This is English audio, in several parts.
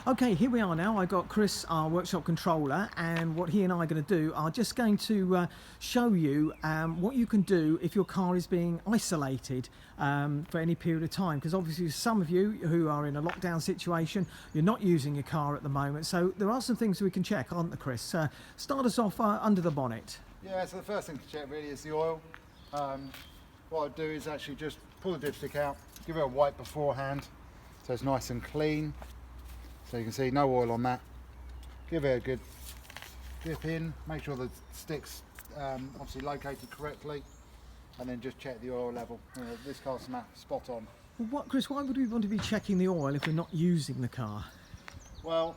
Okay, here we are now. I got Chris, our workshop controller, and what he and I are going to do are just going to show you what you can do if your car is being isolated for any period of time. Because obviously some of you who are in a lockdown situation, you're not using your car at the moment. So there are some things we can check, aren't there, Chris? Start us off under the bonnet. Yeah, so the first thing to check really is the oil. What I'd do is actually just pull the dipstick out, give it a wipe beforehand so it's nice and clean. So you can see no oil on that. Give it a good dip in, make sure the stick's obviously located correctly, and then just check the oil level. This car's spot on. Well, Chris, why would we want to be checking the oil if we're not using the car? Well,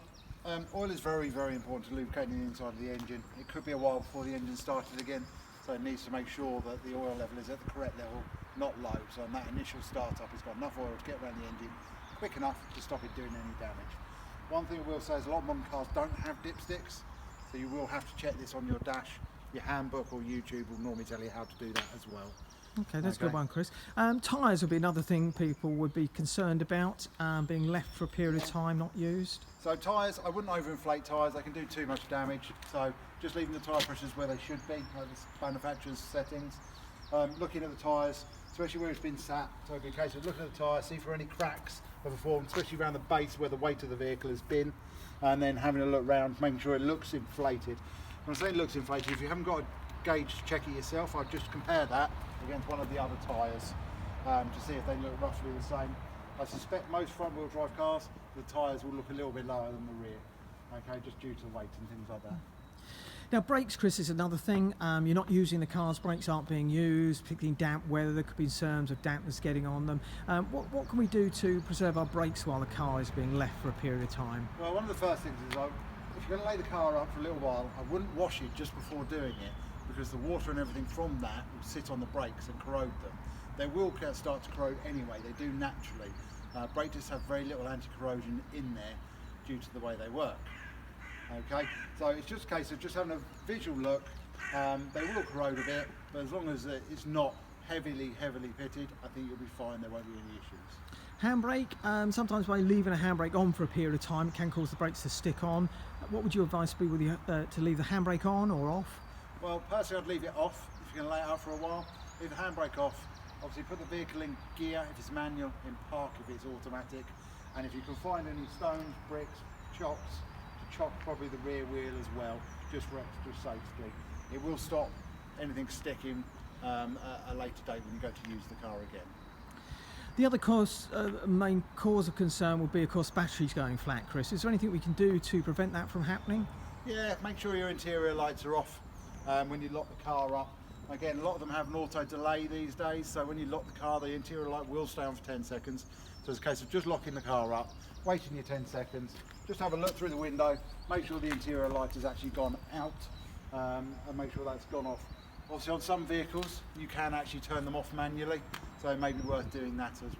oil is very, very important to lubricating the inside of the engine. It could be a while before the engine started again, so it needs to make sure that the oil level is at the correct level, not low. So on that initial startup, it's got enough oil to get around the engine quick enough to stop it doing any damage. One thing I will say is a lot of modern cars don't have dipsticks, so you will have to check this on your dash. Your handbook or YouTube will normally tell you how to do that as well. Okay, that's a good one, Chris. Tyres would be another thing people would be concerned about, being left for a period of time, not used. So tyres, I wouldn't overinflate tyres, they can do too much damage. So just leaving the tyre pressures where they should be, like the manufacturer's settings. Looking at the tyres, especially where it's been sat, so it'd be a case of looking at the tyre, see for any cracks have formed, especially around the base where the weight of the vehicle has been, and then having a look round, making sure it looks inflated. When I say it looks inflated, if you haven't got a gauge to check it yourself, I'd just compare that against one of the other tyres to see if they look roughly the same. I suspect most front-wheel drive cars, the tyres will look a little bit lower than the rear, okay, just due to the weight and things like that. Now brakes, Chris, is another thing. You're not using the car's brakes, aren't being used, particularly in damp weather. There could be concerns of dampness getting on them. What can we do to preserve our brakes while the car is being left for a period of time? Well, one of the first things is if you're going to lay the car up for a little while, I wouldn't wash it just before doing it, because the water and everything from that will sit on the brakes and corrode them. They will start to corrode anyway, they do naturally. Brake discs have very little anti-corrosion in there due to the way they work. Okay, so it's just a case of just having a visual look. They will corrode a bit, but as long as it's not heavily pitted, I think you'll be fine, there won't be any issues. Handbrake, sometimes by leaving a handbrake on for a period of time, it can cause the brakes to stick on. What would your advice be with to leave the handbrake on or off? Well, personally I'd leave it off if you're going to lay it out for a while. Leave the handbrake off, obviously put the vehicle in gear if it's manual, in park if it's automatic, and if you can find any stones, bricks, chops, chop probably the rear wheel as well, just for extra safety. It will stop anything sticking at a later date when you go to use the car again. The other main cause of concern would be, of course, batteries going flat, Chris. Is there anything we can do to prevent that from happening? Yeah, make sure your interior lights are off when you lock the car up. Again, a lot of them have an auto delay these days, so when you lock the car, the interior light will stay on for 10 seconds. So it's a case of just locking the car up, waiting your 10 seconds, just have a look through the window, make sure the interior light has actually gone out, and make sure that's gone off. Obviously on some vehicles, you can actually turn them off manually, so it may be worth doing that as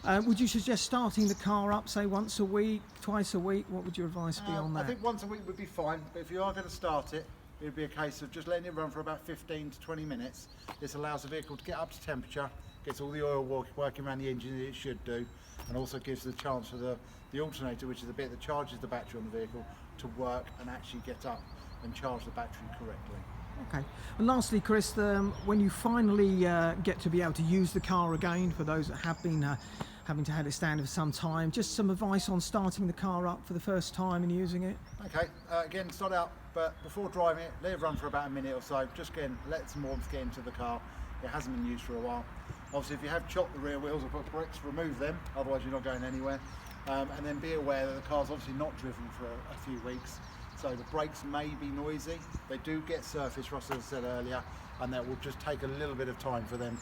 well. Would you suggest starting the car up, say, once a week, twice a week? What would your advice be on that? I think once a week would be fine, but if you are going to start it, it would be a case of just letting it run for about 15 to 20 minutes. This allows the vehicle to get up to temperature, gets all the oil working around the engine that it should do, and also gives the chance for the alternator, which is the bit that charges the battery on the vehicle, to work and actually get up and charge the battery correctly. Okay. And lastly, Chris, when you finally get to be able to use the car again, for those that have been having to have it standing for some time, just some advice on starting the car up for the first time and using it? Okay, again, start out, but before driving it, let it run for about a minute or so. Just again, let some warmth get into the car. It hasn't been used for a while. Obviously, if you have chopped the rear wheels or put bricks, remove them, otherwise you're not going anywhere. And then be aware that the car's obviously not driven for a few weeks, so the brakes may be noisy. They do get surface rust, as I said earlier, and that will just take a little bit of time for them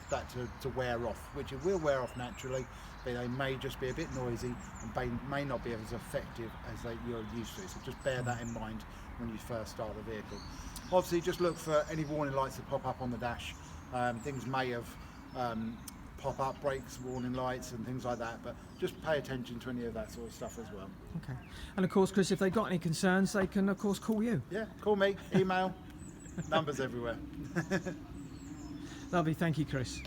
to wear off, which it will wear off naturally, but they may just be a bit noisy and may not be as effective as you're used to. So just bear that in mind when you first start the vehicle. Obviously, just look for any warning lights that pop up on the dash. Things may have pop-up brakes, warning lights and things like that, but just pay attention to any of that sort of stuff as well. Okay. And of course, Chris, if they've got any concerns, they can of course call you. Yeah, call me, email, numbers everywhere. Lovely, thank you, Chris.